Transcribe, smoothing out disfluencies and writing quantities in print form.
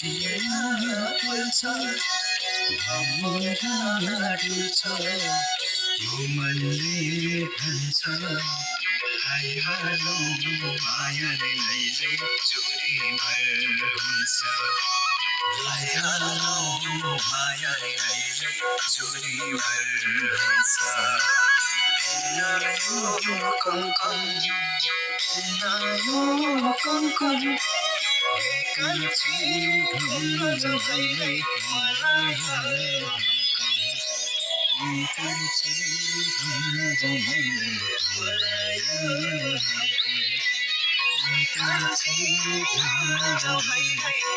बोल्छ भमरा डुल्छ यो मनले भन्छ हाय हालो मायाले लैले चोरीभर हुन्छ हाय हालो मायाले लैले चोरीभर हुन्छ भिन्न यो कङ्कन भिन्न यो कङ्कन एकैछिन घुम्न जाँदैलै मलाई एकैछिन घुम्न जाँदैलै मलाई एकैछिन घुम्न जाँदैलै